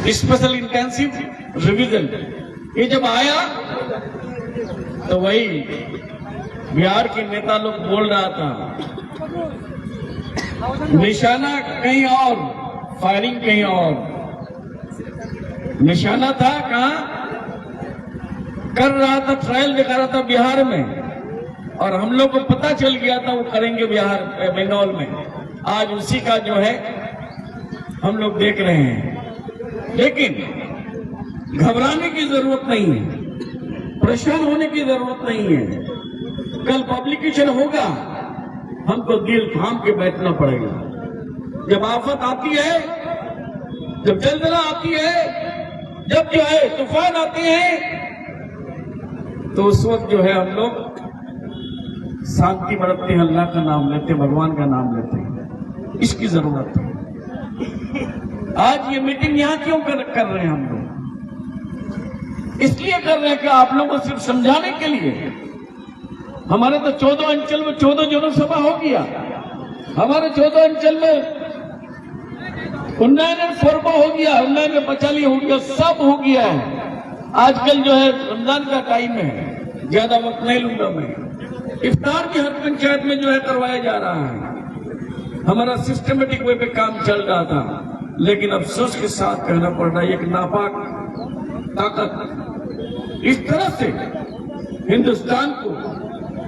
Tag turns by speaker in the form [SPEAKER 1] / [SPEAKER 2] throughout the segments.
[SPEAKER 1] Special intensive revision, ये जब आया तो वही बिहार के नेता लोग बोल रहा था निशाना कहीं और, फायरिंग कहीं और। निशाना था कहां? कर रहा था, ट्रायल दिखा रहा था बिहार में, और हम लोग को पता चल गया था वो करेंगे बिहार बंगाल में। आज उसी का जो है हम लोग देख रहे हैं। लेकिन घबराने की जरूरत नहीं है, परेशान होने की जरूरत नहीं है। कल पब्लिकेशन होगा, हमको दिल थाम के बैठना पड़ेगा। जब आफत आती है, जब जलजला आती है, जब जो है तूफान आते हैं, तो उस वक्त जो है हम लोग शांति बरतते हैं, अल्लाह का नाम लेते हैं, भगवान का नाम लेते हैं। इसकी जरूरत है। आज ये मीटिंग यहां क्यों कर रहे हैं हम लोग? इसलिए कर रहे हैं कि आप लोगों को सिर्फ समझाने के लिए। हमारे तो 14 अंचल में 14 जनसभा हो गया, हमारे 14 अंचल में उन्नयन फोरबा हो गया, उन्नयन में बचाली हो गया, सब हो गया है। आजकल जो है रमजान का टाइम है, ज्यादा वक्त नहीं लूंगा मैं। इफ्तार भी हर पंचायत में जो है करवाया जा रहा है। हमारा सिस्टमेटिक वे पे काम चल रहा था, लेकिन अफसोस के साथ कहना पड़ रहा है एक नापाक ताकत इस तरह से हिंदुस्तान को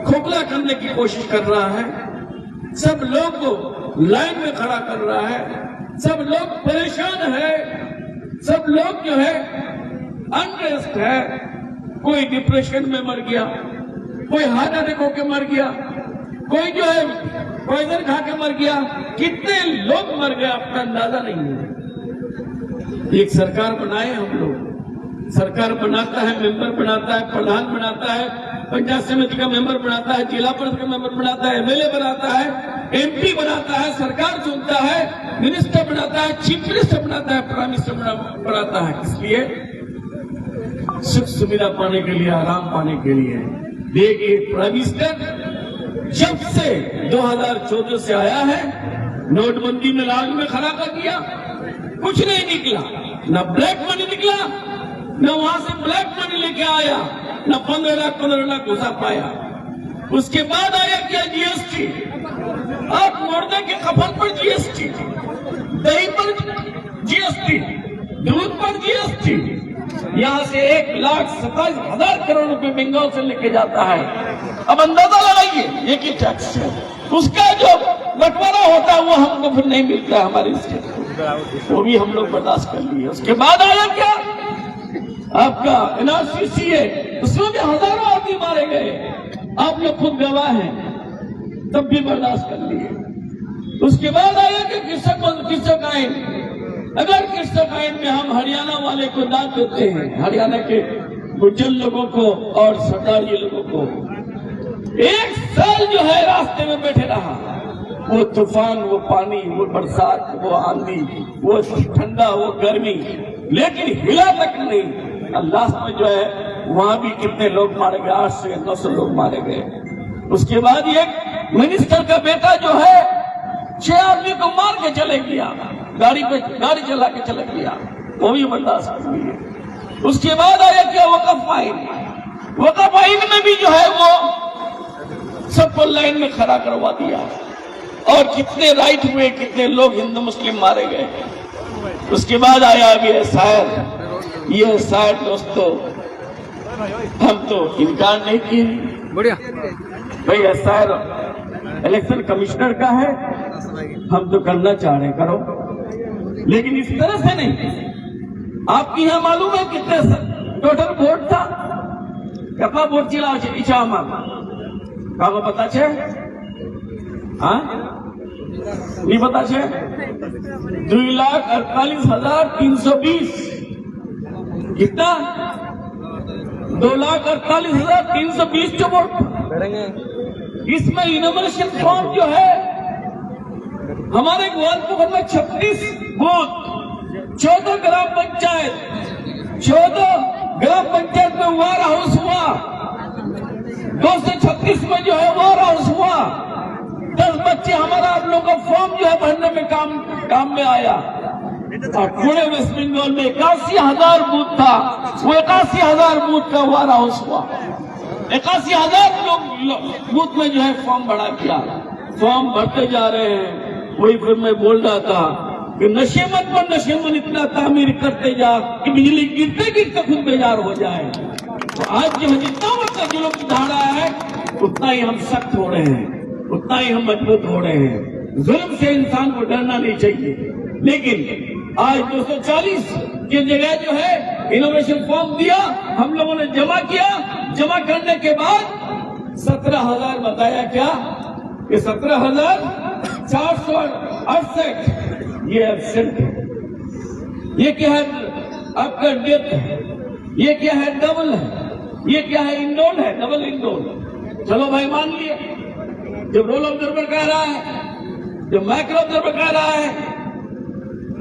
[SPEAKER 1] खोखला करने की कोशिश कर रहा है। सब लोग को लाइन में खड़ा कर रहा है, सब लोग परेशान है, सब लोग जो है अनरेस्ट है। कोई डिप्रेशन में मर गया, कोई हार्ट अटैक होकर मर गया, कोई जो है पॉइजन खा के मर गया। कितने लोग मर गए अपना अंदाजा नहीं है। एक सरकार बनाए हम लोग, सरकार बनाता है, मेंबर बनाता है, प्रधान बनाता है, पंचायत समिति का मेंबर बनाता है, जिला परिषद का मेंबर बनाता है, एमएलए बनाता है, एमपी बनाता है, सरकार चुनता है, मिनिस्टर बनाता है, चीफ मिनिस्टर बनाता है, प्राइम मिनिस्टर बनाता है। इसलिए सुख सुविधा पाने के लिए, आराम पाने के लिए। देखिए प्राइम मिनिस्टर जब से 2014 से आया है, नोटबंदी में लाल में खड़ा कर दिया, कुछ नहीं निकला, न ब्लैक मनी निकला, न वहां से ब्लैक मनी लेके आया, न 15 लाख घुसा पाया। उसके बाद आया क्या? जीएसटी। आप मुर्दे के कफन पर जीएसटी, दही पर जीएसटी, दूध पर जीएसटी। यहां से 1,27,000 करोड़ रुपए बंगाल से लेके जाता है। अब अंदाजा लगाइए, ये की टैक्स है, उसका जो बंटवारा होता है वो हमको फिर नहीं मिलता है हमारे स्टेट को, वो भी हम लोग बर्दाश्त कर लिए। उसके बाद आया क्या? आपका एनआरसीसी है, उसमें भी हजारों आदमी मारे गए, आप लोग खुद गवाह हैं, तब भी बर्दाश्त कर लिए। उसके बाद आया कि कृषक आइन। अगर कृषक आइन में हम हरियाणा वाले को दाद देते हैं, हरियाणा के गुज्जर लोगों को और सरदारी लोगों को, 1 साल जो है रास्ते में बैठे रहा, वो तूफान, वो पानी, वो बरसात, वो आंधी, वो ठंडा, वो गर्मी, लेकिन हिला तक नहीं। लास्ट में जो है वहां भी कितने लोग मारे गए? 800 से 900 लोग मारे गए। उसके बाद एक मिनिस्टर का बेटा जो है 6 आदमी को मार के चले गया, गाड़ी चला के चले गया, वो भी बर्दाश्त कर लिए। उसके बाद आया क्या? वक़्फ़ आइन। वक़्फ़ आइन में भी जो है वो सबको लाइन में खड़ा करवा दिया, और कितने राइट हुए, कितने लोग हिंदू मुस्लिम मारे गए। उसके बाद आया अभी एसआईआर। ये एसआईआर दोस्तों हम तो इनकार नहीं किए, बढ़िया भाई, एसआईआर इलेक्शन कमिश्नर का है, हम तो करना चाह रहे, करो, लेकिन इस तरह से नहीं। आपकी यहां मालूम है कितने टोटल वोट था? कपा वोट चिला इच्छा काको पता छे? हाँ नहीं पता छे? 2,48,320। कितना? 2,48,320 जो वोट। इसमें इनोमिनेशन फॉर्म जो है हमारे ग्वालपुर में 36 बूथ, 14 ग्राम पंचायत, 14 ग्राम पंचायत में वार हाउस हुआ, 236 में जो है वार हाउस हुआ। 10 बच्चे हमारा आप लोग का फॉर्म जो है भरने में काम में आया। और पूरे वेस्ट बंगाल में 81,000 बूथ था, वो 81,000 बूथ का वारा हाउस हुआ। 81,000 लोग बूथ में जो है फॉर्म भरा किया, फॉर्म भरते जा रहे हैं। वही फिर मैं बोल रहा था कि नशे मन इतना तामीर करते जा कि बिजली गिरते गिरते खुद बेजार हो जाए। तो आज जो जितना वक्त जुल्म ढा रहा है उतना ही हम सख्त हो रहे हैं, उतना ही हम मजबूत हो रहे हैं। जुल्म से इंसान को डरना नहीं चाहिए। लेकिन आज 240 की जगह जो है इनोवेशन फॉर्म दिया, हम लोगों ने जमा किया। जमा करने के बाद 17,000 बताया क्या कि 17,468 ये एब्सेंट है। ये क्या है आपका डेथ है, ये क्या है डबल है, ये क्या है इंडोल है, डबल इंडोल। चलो भाई मान लिए, जब रोल ऑब्जर्वर कह रहा है, जब माइक्रो ऑब्जर्वर कह रहा है,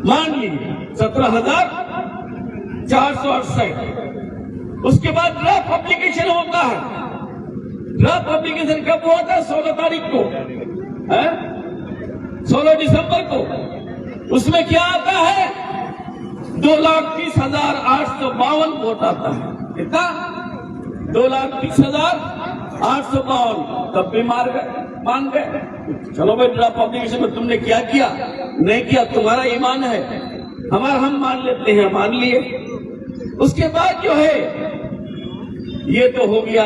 [SPEAKER 1] मान लीजिए 17,468। उसके बाद ड्राफ्ट एप्लीकेशन होता है। ड्राफ्ट एप्लीकेशन कब हुआ था? 16 तारीख को, 16 दिसंबर को। उसमें क्या आता है? 2,30,852 वोट आता है। कितना? 2,30,852। तब भी मान गए। चलो भाई, ड्राफ्ट एप्लीकेशन में तुमने क्या किया नहीं किया तुम्हारा ईमान है, हमारा हम मान लेते हैं, मान लिए। उसके बाद जो है ये तो हो गया।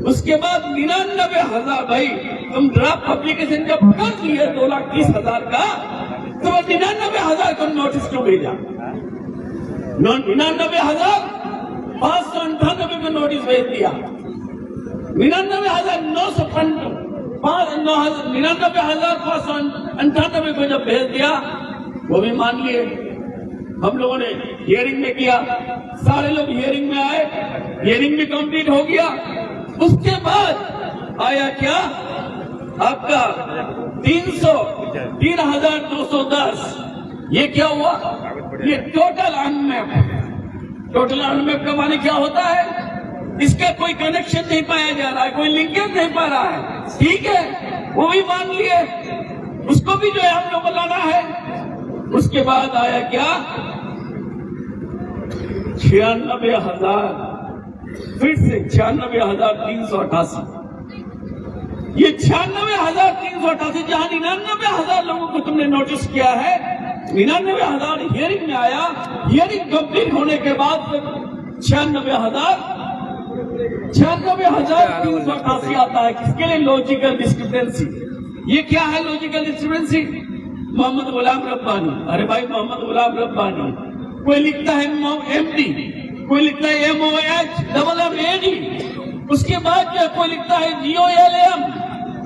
[SPEAKER 1] उसके बाद 99,000 भाई, तुम ड्राफ्ट एप्लीकेशन जब कर दिए 2,30,000 का, तो 99,000 को नोटिस क्यों भेजा? 99,598 को नोटिस भेज दिया। 99,598 को जब भेज दिया, वो भी मान लिए। हम लोगों ने हियरिंग में किया, सारे लोग हियरिंग में आए, हियरिंग भी कंप्लीट हो गया। उसके बाद आया क्या आपका 3,210। ये क्या हुआ? ये टोटल अनमैप। टोटल अनमैप का माने क्या होता है? इसका कोई कनेक्शन नहीं पाया जा रहा है, कोई लिंकेज नहीं पा रहा है। ठीक है, वो भी मान लिए, उसको भी जो है हम लोग को लाना है। उसके बाद आया क्या? 96,000, फिर से 96,388। ये 96,388 जहां 99,000 लोगों को तुमने नोटिस किया है, 99,000 हियरिंग में आया। हियरिंग कंप्लीट होने के बाद 96,388 आता है। किसके लिए? Logical discrepancy. ये क्या है लॉजिकल डिस्क्रिपेंसी? मोहम्मद गुलाम रब्बानी। अरे भाई, मोहम्मद गुलाम रब्बानी, कोई लिखता है MD, कोई लिखता है MOHMMAD, उसके बाद जो कोई लिखता है GOLAM,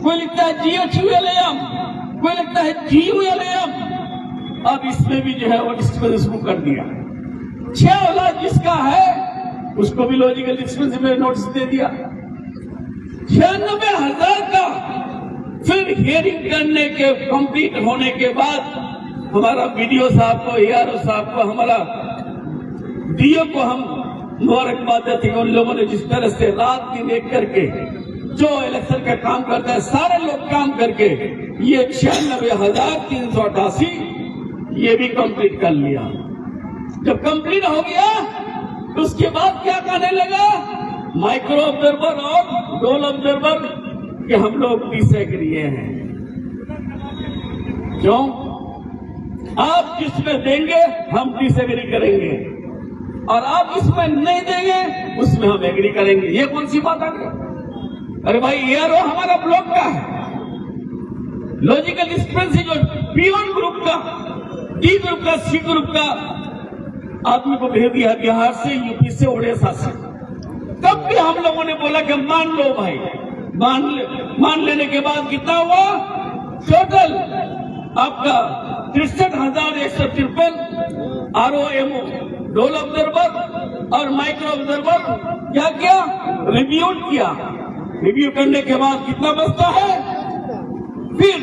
[SPEAKER 1] कोई लिखता है GHULAM, कोई लिखता है GULAM। अब इसमें भी जो है वो डिस्क्रिपेंसी शुरू कर दिया। 6 औलाद जिसका है उसको भी लॉजिकल डिस्क्रिपेंसी में नोटिस दे दिया। 96,000 का। फिर हियरिंग करने के कंप्लीट होने के बाद हमारा BDO साहब को, ARO साहब को, हमारा DO को हम मुबारकबाद देते हैं। उन लोगों ने जिस तरह से रात दिन एक करके जो इलेक्शन का काम करता है, सारे लोग काम करके ये 96,388 ये भी कंप्लीट कर लिया। जब कंप्लीट हो गया तो उसके बाद क्या कहने लगा? माइक्रो ऑब्जर्वर और रोल ऑब्जर्वर कि हम लोग डिसएग्री हैं। क्यों? आप जिसमें देंगे हम डिसएग्री करेंगे, और आप इसमें नहीं देंगे उसमें हम एग्री करेंगे। ये कौन सी बात आ गई? अरे भाई, ARO हमारा ब्लॉक का है। लॉजिकल डिस्क्रिपेंसी जो P1 ग्रुप का, D ग्रुप का, C ग्रुप का आदमी को भेज दिया बिहार से, UP से, उड़ीसा से। तब भी हम लोगों ने बोला कि मान लो भाई। मान लेने के बाद कितना हुआ? टोटल आपका 63,153 ROMO रोल ऑब्जर्वर और माइक्रो ऑब्जर्वर क्या किया? रिव्यू किया। रिव्यू करने के बाद कितना बचता है? फिर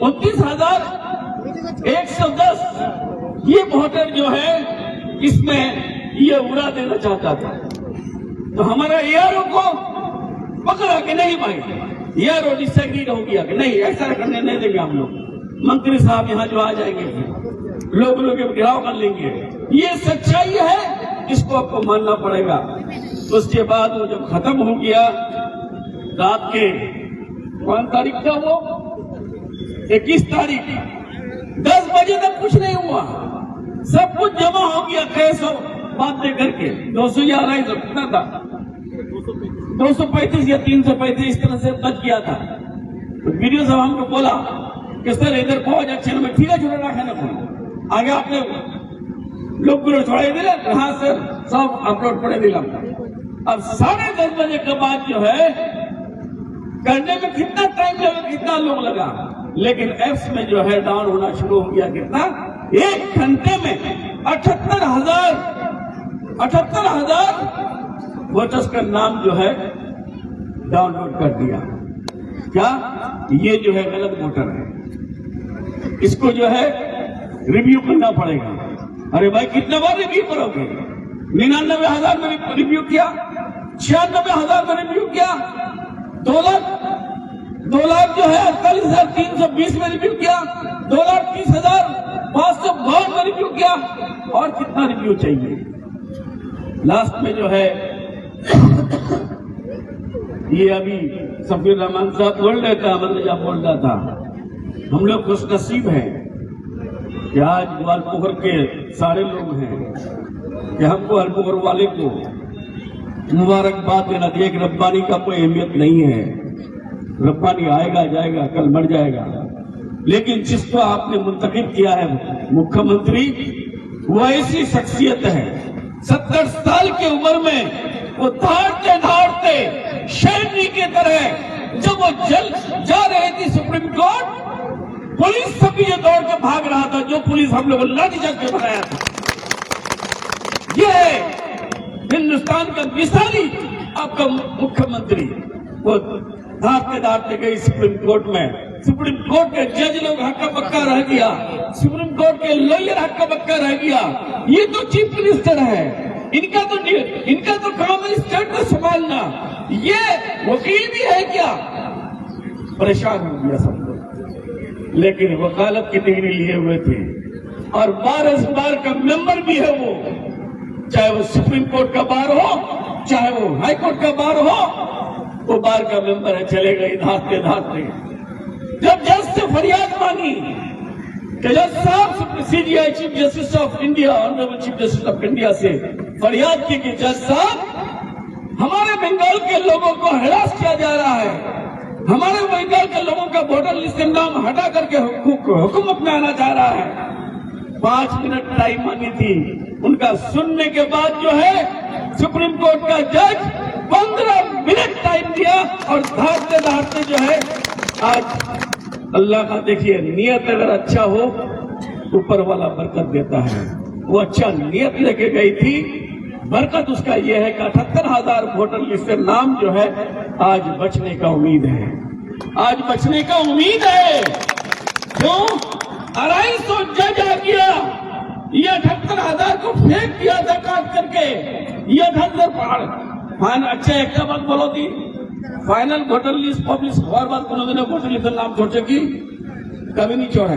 [SPEAKER 1] 29,110 ये वोटर जो है इसमें ये उड़ा देना चाहता था। तो हमारा ARO को पकड़ा कि नहीं भाई, ARO डिसएग्रीड हो गया कि नहीं, ऐसा करने नहीं देंगे हम लोग। मंत्री साहब यहाँ जो आ जाएंगे लोग घेराव कर लेंगे। ये सच्चाई है, इसको आपको मानना पड़ेगा। उसके बाद वो जब खत्म हो गया, रात के कौन तारीख था वो, 21 तारीख, 10 बजे तक कुछ नहीं हुआ, सब कुछ जमा हो गया। 600 बातें करके 200 या 250 कितना था, 235 या 335 इस तरह से बच गया था। तो वीडियो साहब हमको बोला कि सर इधर पहुंच अच्छे में ठीक है, छोड़ा रखा ना आगे आपने लोग को छोड़ाई दिले। हाँ सर, सब अपलोड पड़े दिला। अब 10:30 बजे के बाद जो है करने में कितना टाइम लगा, कितना लोग लगा, लेकिन एप्स में जो है डाउन होना शुरू हो गया। कितना, 1 घंटे में 78,000 वोटर्स का नाम जो है डाउनलोड कर दिया। क्या ये जो है गलत वोटर है, इसको जो है रिव्यू करना पड़ेगा। अरे भाई कितने बार रिव्यू करोगे? 99,000 में रिव्यू किया, 96,000 में रिव्यू किया, 2 लाख जो है 48,320 में रिव्यू किया, 2,30,552 में रिव्यू किया, और कितना रिव्यू चाहिए? लास्ट में जो है ये अभी सफीर रहमान साहब बोल रहे थे, अमर बोल रहा था, हम लोग खुश नसीब हैं कि आज ग्वालपोखर के सारे लोग हैं कि हमको ग्वालपोखर वाले को मुबारकबाद देना चाहिए कि रब्बानी का कोई अहमियत नहीं है। रब्बानी आएगा जाएगा, कल मर जाएगा, लेकिन जिसको आपने मुंतखब किया है मुख्यमंत्री, वो ऐसी शख्सियत है, 70 साल की उम्र में वो दौड़ते दौड़ते शेरनी की तरह जब वो जा रहे थे सुप्रीम कोर्ट, पुलिस सब ये दौड़ के भाग रहा था, जो पुलिस हम लोगों ने लाठीचार्ज के बनाया था। ये है हिंदुस्तान का मिसाली आपका मुख्यमंत्री। वो दौड़ते दौड़ते गई सुप्रीम कोर्ट में, सुप्रीम कोर्ट के जज लोग हक्का बक्का रह गया, सुप्रीम कोर्ट के लॉयर हक्का बक्का रह गया। ये तो चीफ मिनिस्टर है, इनका तो काम है स्टेट को संभालना, ये वकील भी है क्या? परेशान हो गया सब लोग। लेकिन वकालत की डिग्री लिए हुए थे और बार का मेंबर भी है वो, चाहे वो सुप्रीम कोर्ट का बार हो, चाहे वो हाई कोर्ट का बार हो, वो बार का मेंबर है। चले गए धारते धारते, जब जज से फरियाद मांगी कि जज साहब, CGI chief justice of India, honourable chief justice of India से फरियाद की कि जज साहब हमारे बंगाल के लोगों को हरास किया जा रहा है, हमारे बंगाल के लोगों का वोटर लिस्ट से नाम हटा करके हुक्म अपनाना चाह रहा है। 5 मिनट टाइम मांगी थी, उनका सुनने के बाद जो है सुप्रीम कोर्ट का जज 15 मिनट टाइम दिया और धारते धारते जो है आज अल्लाह का देखिए नियत अगर अच्छा हो ऊपर वाला बरकत देता है। वो अच्छा नियत लेके गई थी, बरकत उसका यह है कि 78,000 वोटर लिस्ट से नाम जो है आज बचने का उम्मीद है, आज बचने का उम्मीद है। क्यों? 250 जज आ गया, ये 78,000 को फेंक दिया था काट करके, ये 78 पहाड़। अच्छा एक बात बोलो थी, फाइनल वोटर लिस्ट पब्लिश हर बात उन्होंने वोटर लिस्ट नाम छोड़ की कभी नहीं छोड़ा।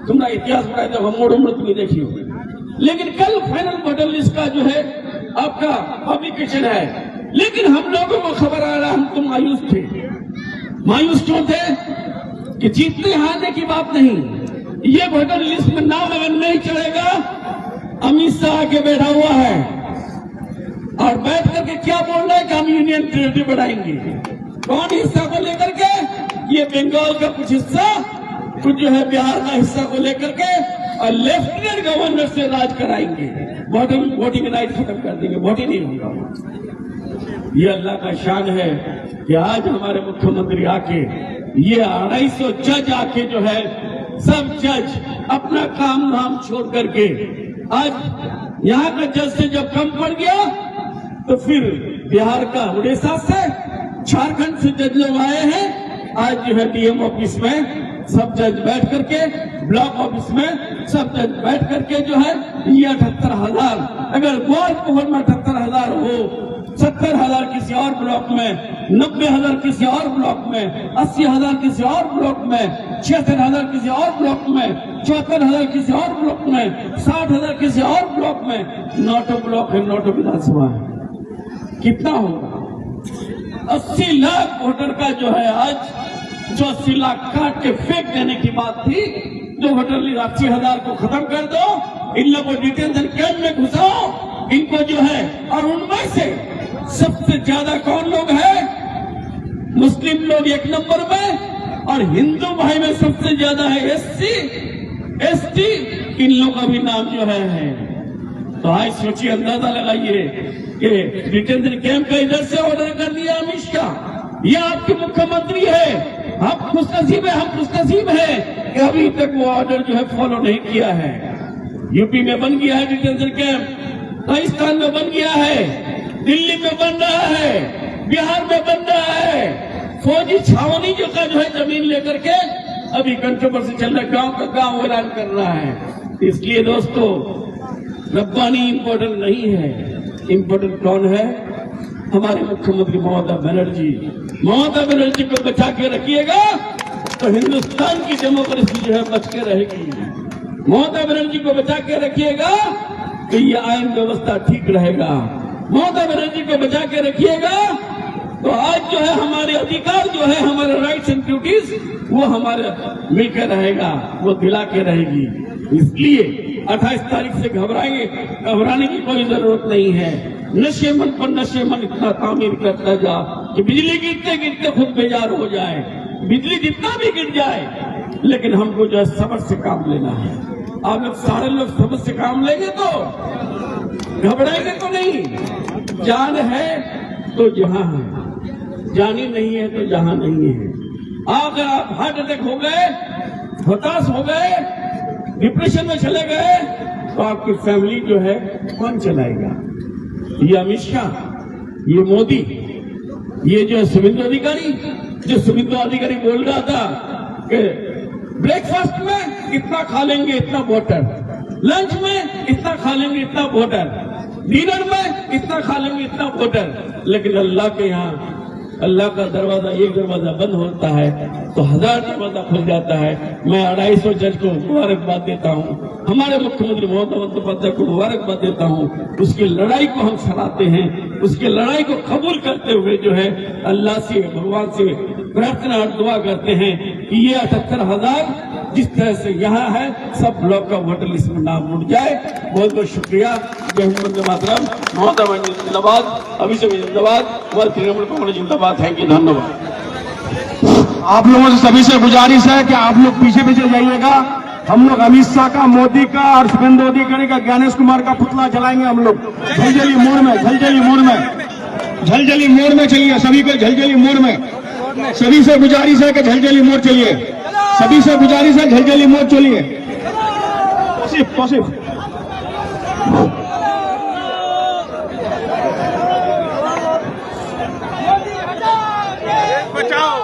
[SPEAKER 1] तुम्हारा इतिहास बताया जब हम मोड़ तुम्हें देखी होगी, लेकिन कल फाइनल वोटर लिस्ट का जो है आपका पब्लिकेशन है। लेकिन हम लोगों को खबर आ रहा, हम तो मायूस थे। मायूस क्यों थे? कि जीतने हारने की बात नहीं, ये वोटर लिस्ट में नाम अगर नहीं चढ़ेगा, अमित शाह आके बैठा हुआ है और बैठ करके क्या बोल रहा है कि हम यूनियन टेरिटरी बढ़ाएंगे। कौन हिस्सा को लेकर के? ये बंगाल का कुछ हिस्सा, कुछ जो है बिहार का हिस्सा को लेकर के, और लेफ्टिनेंट गवर्नर से राज कराएंगे। वोटिंग नाइट खत्म कर देंगे, वोट ही नहीं होगा। ये अल्लाह का शान है कि आज हमारे मुख्यमंत्री आके, ये 250 जज आके जो है, सब जज अपना काम धाम छोड़ करके, आज यहाँ का जज से जब कम पड़ गया तो फिर बिहार का, उड़ीसा से, झारखंड से जज लोग आए हैं। आज जो है डीएम ऑफिस में सब जज बैठ करके, ब्लॉक ऑफिस में सब जज बैठ करके जो है ये 78,000, अगर ग्वालपोखर में 78,000 हो, 70,000 किसी और ब्लॉक में, 90,000 किसी और ब्लॉक में, 80,000 किसी और ब्लॉक में, 76,000 किसी और ब्लॉक में, 74,000 किसी और ब्लॉक में, 60,000 किसी और ब्लॉक में। नोटो ब्लॉक है, नोटो विधानसभा है, कितना होगा? 80 लाख वोटर का जो है आज, जो 80 लाख काट के फेंक देने की बात थी, जो वोटर लिस्ट 80,000 को खत्म कर दो, इन लोगों को डिटेंशन कैंप में घुसाओ, इनको जो है, और उनमें से सबसे ज्यादा कौन लोग हैं? मुस्लिम लोग 1 नंबर में, और हिंदू भाई में सबसे ज्यादा है एससी, एसटी, इन लोगों का भी नाम जो है। तो आज सोचिए, अंदाजा लगाइए कि डिटेंशन कैंप का इधर से ऑर्डर कर दिया अमित शाह, ये आपके मुख्यमंत्री है, आप खुशनसीब है, हम खुशनसीब है कि अभी तक वो ऑर्डर जो है फॉलो नहीं किया है। यूपी में बन गया है डिटेंशन कैंप, राजस्थान में बन गया है, दिल्ली में बन रहा है, बिहार में बन रहा है। फौजी छावनी जो का जो है जमीन लेकर के अभी कंट्रोवर्सी चल रहा है, गांव का गांव ऐलान कर रहा है। इसलिए दोस्तों, रब्बानी इम्पोर्टेंट नहीं है, इम्पोर्टेंट कौन है? हमारे मुख्यमंत्री ममता बनर्जी। ममता बनर्जी को बचा के रखिएगा तो हिंदुस्तान की डेमोक्रेसी जो है बच के रहेगी। ममता बनर्जी को बचा के रखिएगा तो ये आयन व्यवस्था ठीक रहेगा। ममता बनर्जी को बचा के रखिएगा तो आज जो है हमारे अधिकार जो है, हमारे राइट्स एंड ड्यूटीज, वो हमारे मिलकर रहेगा, वो दिला के रहेगी। इसलिए 28 तारीख से घबराने की कोई जरूरत नहीं है। नशे मन पर नशे मन इतना तामीर करता जा कि बिजली गिरते गिरते खुद बेजार हो जाए। बिजली जितना भी गिर जाए, लेकिन हमको जो है सब्र से काम लेना है। आप लोग सारे लोग सब्र से काम लेंगे तो घबराएंगे तो नहीं। जान है तो जहां है, जानी नहीं है तो जहां नहीं है। अगर आप हार्ट अटैक हो गए, हताश हो गए, डिप्रेशन में चले गए, तो आपकी फैमिली जो है कौन चलाएगा? ये अमित शाह, ये मोदी, ये जो शुभेंदु अधिकारी, जो शुभेंदु अधिकारी बोल रहा था कि ब्रेकफास्ट में इतना खा लेंगे इतना वोटर, लंच में इतना खा लेंगे इतना वोटर, डिनर में इतना खा लेंगे इतना वोटर। लेकिन अल्लाह के यहाँ, अल्लाह का दरवाजा एक दरवाजा बंद होता है तो 1000 दरवाजा खुल जाता है। मैं 250 जज को मुबारकबाद देता हूँ, हमारे मुख्यमंत्री ममता बंदोपाध्याय को मुबारकबाद देता हूँ। उसकी लड़ाई को हम सराहते हैं, उसकी लड़ाई को कबूल करते हुए जो है अल्लाह से, भगवान से प्रार्थना और दुआ करते हैं कि ये 78,000 जिस तरह से यहाँ है, सब ब्लॉक का वोटर लिस्ट में नाम उठ जाए। बहुत बहुत शुक्रिया। जय हिंद, वंदे मातरम। ममता बनर्जी जिंदाबाद, अभिषेक जिंदाबाद, तृणमूल कांग्रेस जिंदाबाद। थैंक यू, धन्यवाद।
[SPEAKER 2] आप लोगों से सभी से गुजारिश है कि आप लोग पीछे पीछे जाइएगा। हम लोग अमित शाह का, मोदी का और शुभेंदु अधिकारी का, ज्ञानेश कुमार का पुतला जलाएंगे। हम लोग झलझली मोड़ में, झलझली मोड़ में, झलझली मोड़ में चलिए। सभी को झलझली मोड़ में, सभी से गुजारिश है कि झलझली मोड़ चलिए। सभी से गुजारिश है झलझली मोड़ चलिए। तौसीफ
[SPEAKER 3] बचाओ।